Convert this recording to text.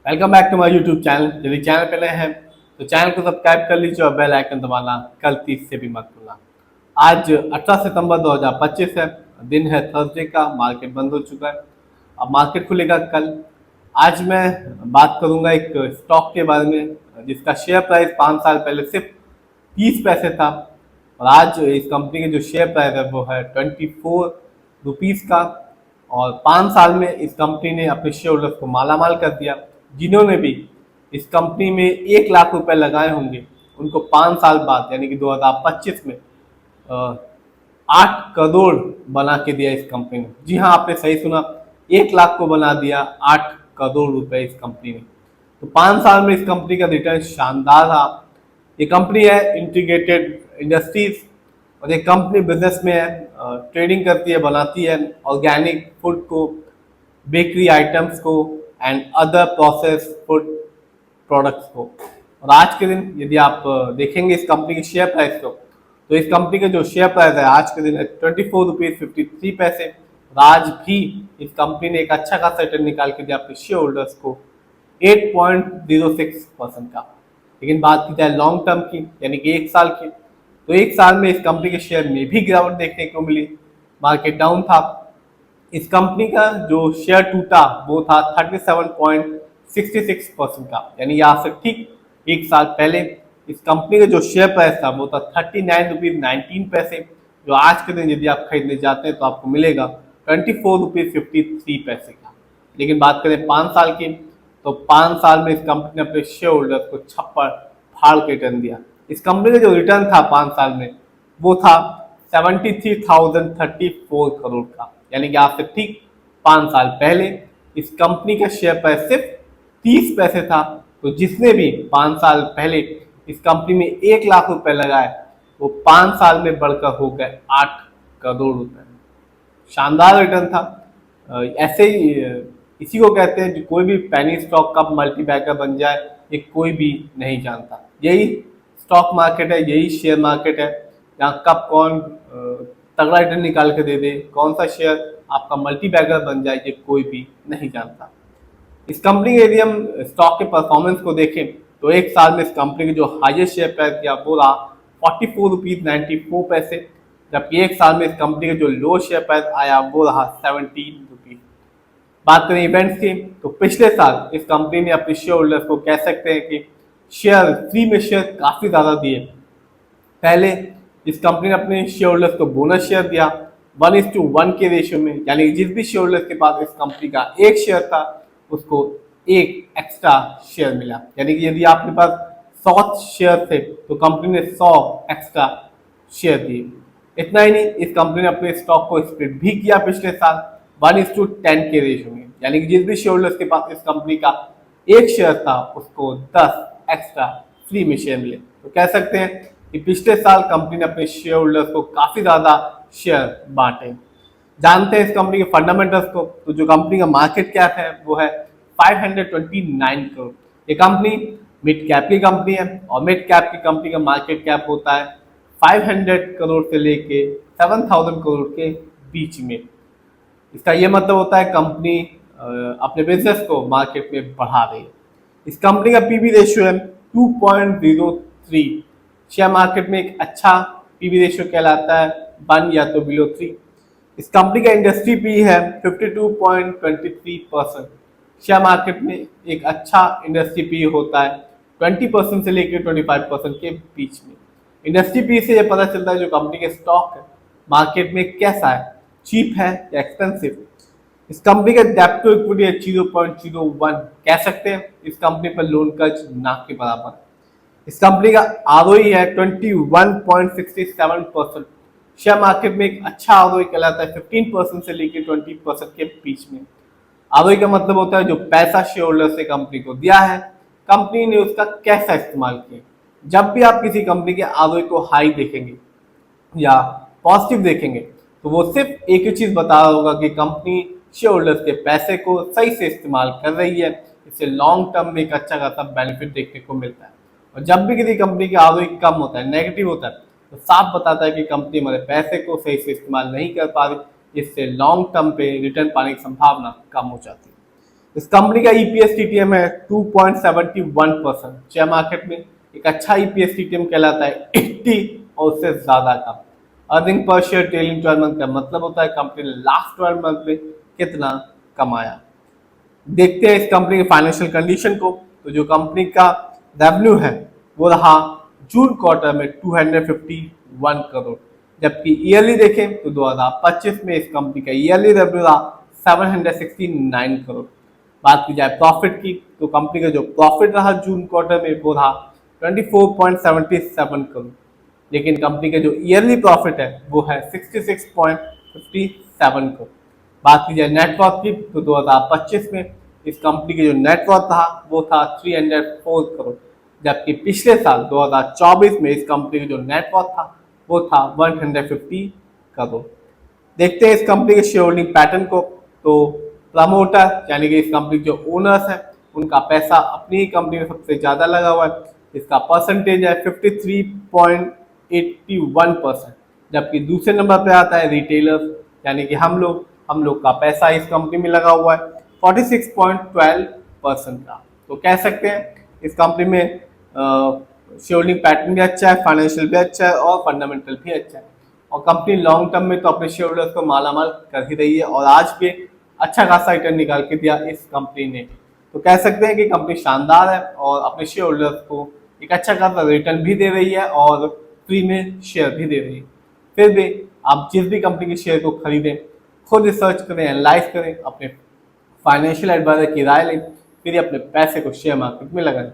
Welcome back to my YouTube channel. यदि channel पे नए हैं तो चैनल को सब्सक्राइब कर लीजिए और बेल आइकन दबाना गलती से भी मत भूलना। आज 18 सितंबर 2025 है, दिन है थर्सडे का। मार्केट बंद हो चुका है, अब मार्केट खुलेगा कल। आज मैं बात करूंगा एक स्टॉक के बारे में जिसका शेयर प्राइस 5 साल पहले सिर्फ 30 पैसे था और आज इस कंपनी के जो शेयर प्राइस है वो है 24 रुपीज़ का। और 5 साल में इस कंपनी ने अपने शेयर होल्डर्स को मालामाल कर दिया। जिन्होंने भी इस कंपनी में 1 लाख रुपए लगाए होंगे उनको 5 साल बाद यानी कि 2025 में 8 करोड़ बना के दिया इस कंपनी ने। जी हाँ, आपने सही सुना, 1 लाख को बना दिया 8 करोड़ रुपए इस कंपनी ने। तो 5 साल में इस कंपनी का रिटर्न शानदार रहा। ये कंपनी है इंटीग्रेटेड इंडस्ट्रीज और ये कंपनी बिजनेस में है, ट्रेडिंग करती है, बनाती है ऑर्गेनिक फूड को, बेकरी आइटम्स को and other process food products को। और आज के दिन यदि आप देखेंगे इस कंपनी के शेयर प्राइस को, तो इस कंपनी का जो शेयर प्राइस है आज के दिन 24 रुपीज़ 53 पैसे। और आज भी इस कंपनी ने एक अच्छा खासा रिटर्न निकाल के दिया अपने शेयर होल्डर्स को 8.06% का। लेकिन बात की जाए लॉन्ग टर्म की यानी कि 1 साल की, तो 1 साल में इस कंपनी के शेयर में भी गिरावट देखने को मिली, मार्केट डाउन था। इस कंपनी का जो शेयर टूटा वो था 37.66% का, यानी यहाँ से ठीक 1 साल पहले इस कंपनी का जो शेयर प्राइस था वो था 39 रुपीज़ 19 पैसे, जो आज के दिन यदि आप खरीदने जाते हैं तो आपको मिलेगा 24 रुपीज़ 53 पैसे का। लेकिन बात करें 5 साल की, तो 5 साल में इस कंपनी ने अपने शेयर होल्डर्स को छप्पर फाड़ के रिटर्न दिया। इस कंपनी का जो रिटर्न था 5 साल में वो था 73,034 करोड़ का, यानी कि आज से ठीक 5 साल पहले इस कंपनी का शेयर प्राइस सिर्फ 30 पैसे था। तो जिसने भी 5 साल पहले इस कंपनी में 1 लाख रुपए लगाए वो 5 साल में बढ़कर हो गए 8 करोड़ रुपए। शानदार रिटर्न था। ऐसे ही इसी को कहते हैं कि कोई भी पैनी स्टॉक कब मल्टीबैगर बन जाए ये कोई भी नहीं जानता। यही स्टॉक मार्केट है, यही शेयर मार्केट है, जहाँ कब कौन तगड़ा रिटर्न निकाल के दे दे, कौन सा शेयर आपका मल्टीबैगर बन जाए ये कोई भी नहीं जानता। इस कंपनी के यदि हम स्टॉक के परफॉर्मेंस को देखें तो 1 साल में इस कंपनी के जो हाईएस्ट शेयर प्राइस किया वो रहा 44 रुपीज़ 94 पैसे, जबकि 1 साल में इस कंपनी का जो लो शेयर प्राइस आया वो रहा 17 रुपीज़। बात करें इवेंट्स की, तो पिछले साल इस कंपनी ने अपने शेयर होल्डर्स को कह सकते हैं कि शेयर फ्री में शेयर काफ़ी ज़्यादा दिए। पहले इस कंपनी ने अपने शेयर होल्डर्स को बोनस शेयर दिया 1:1 के रेशियो में, यानी कि जिस भी शेयर होल्डर्स के पास इस कंपनी का एक शेयर था उसको एक एक्स्ट्रा शेयर मिला। यानी कि यदि आपके पास 100 शेयर थे तो कंपनी ने 100 एक्स्ट्रा शेयर दिए। इतना ही नहीं, इस कंपनी ने अपने स्टॉक को स्प्लिट भी किया पिछले साल 1:10 के रेशियो में, यानी कि जिस भी शेयर होल्डर्स के पास इस कंपनी का एक शेयर था उसको 10 एक्स्ट्रा फ्री में शेयर मिले। तो कह सकते हैं कि पिछले साल कंपनी ने अपने शेयर होल्डर्स को काफ़ी ज़्यादा शेयर बांटे। जानते हैं इस कंपनी के फंडामेंटल्स को, तो जो कंपनी का मार्केट कैप है वो है 529 करोड़। ये कंपनी मिड कैप की कंपनी है और मिड कैप की कंपनी का मार्केट कैप होता है 500 करोड़ से लेके 7,000 करोड़ के बीच में। इसका ये मतलब होता है कंपनी अपने बिजनेस को मार्केट में बढ़ा रही है। इस कंपनी का पीबी रेशियो है 2.03। शेयर मार्केट में एक अच्छा पीबी रेशियो कहलाता है 1 या तो बिलो 3। इस कंपनी का इंडस्ट्री पी है 52.23%। शेयर मार्केट में एक अच्छा इंडस्ट्री पी होता है 20% से लेकर 25% के बीच में। इंडस्ट्री पी से यह पता चलता है जो कंपनी के स्टॉक है मार्केट में कैसा है, चीप है या एक्सपेंसिव। इस कंपनी का डेब्ट टू इक्विटी है 0.01, कह सकते हैं इस कंपनी पर लोन कर्ज ना के बराबर। इस कंपनी का आरओई है 21.67%। शेयर मार्केट में एक अच्छा आरओई कहलाता है 15% से लेकर 20% के बीच में। आरओई का मतलब होता है जो पैसा शेयर होल्डर से कंपनी को दिया है कंपनी ने उसका कैसा इस्तेमाल किया। जब भी आप किसी कंपनी के आरओई को हाई देखेंगे या पॉजिटिव देखेंगे तो वो सिर्फ एक ही चीज बता रहा होगा कि कंपनी शेयर होल्डर्स के पैसे को सही से इस्तेमाल कर रही है। इससे लॉन्ग टर्म में एक अच्छा खासा बेनिफिट देखने को मिलता है। और जब भी किसी कंपनी का आरओई कम होता है, नेगेटिव होता है, तो साफ बताता है कि कंपनी हमारे पैसे को सही से इस्तेमाल नहीं कर पा रही, जिससे लॉन्ग टर्म पे रिटर्न पाने की संभावना कम हो जाती है। इस कंपनी का ईपीएस टीटीएम है 2.71%। शेयर मार्केट में एक अच्छा ईपीएस टीटीएम कहलाता है 80 और उससे ज्यादा का। Earning per share trailing 12 month का मतलब होता है कंपनी ने लास्ट 12 मंथ में कितना कमाया। देखते हैं इस कंपनी के फाइनेंशियल कंडीशन को। तो जो कंपनी का रेवेन्यू है वो रहा जून क्वार्टर में 251 करोड़, जबकि ईयरली देखें तो 2025 में इस कंपनी का ईयरली रेवेन्यू रहा 769 करोड़। बात की जाए प्रॉफिट की तो कंपनी का जो प्रॉफिट रहा जून क्वार्टर में वो रहा 24.77 करोड़, लेकिन कंपनी का जो ईयरली प्रॉफिट है वो है 66.57 करोड़। बात की जाए नेटवर्थ की तो 2025 में इस कंपनी की जो नेटवर्थ था वो था 304 करोड़, जबकि पिछले साल 2024 में इस कंपनी का जो नेटवर्थ था वो था 150 करोड़। देखते हैं इस कंपनी के शेयर होल्डिंग पैटर्न को। तो प्रमोटर यानी कि इस कंपनी के जो ओनर्स हैं उनका पैसा अपनी ही कंपनी में सबसे ज़्यादा लगा हुआ है। इसका परसेंटेज है 53.81%, जबकि दूसरे नंबर पे आता है रिटेलर्स यानी कि हम लोग का पैसा इस कंपनी में लगा हुआ है 46.12% का। तो कह सकते हैं इस कंपनी में शेयर होल्डिंग पैटर्न भी अच्छा है, फाइनेंशियल भी अच्छा है और फंडामेंटल भी अच्छा है। और कंपनी लॉन्ग टर्म में तो अपने शेयर होल्डर्स को मालामाल कर ही रही है और आज भी अच्छा खासा रिटर्न निकाल के दिया इस कंपनी ने। तो कह सकते हैं कि कंपनी शानदार है और अपने शेयर होल्डर्स को एक अच्छा खासा रिटर्न भी दे रही है और फ्री में शेयर भी दे रही है। फिर भी आप जिस भी कंपनी के शेयर को खरीदें खुद रिसर्च करें, एनालाइज करें, अपने फाइनेंशियल एडवाइजर की राय लें, फिर अपने पैसे को शेयर मार्केट में लगाएं।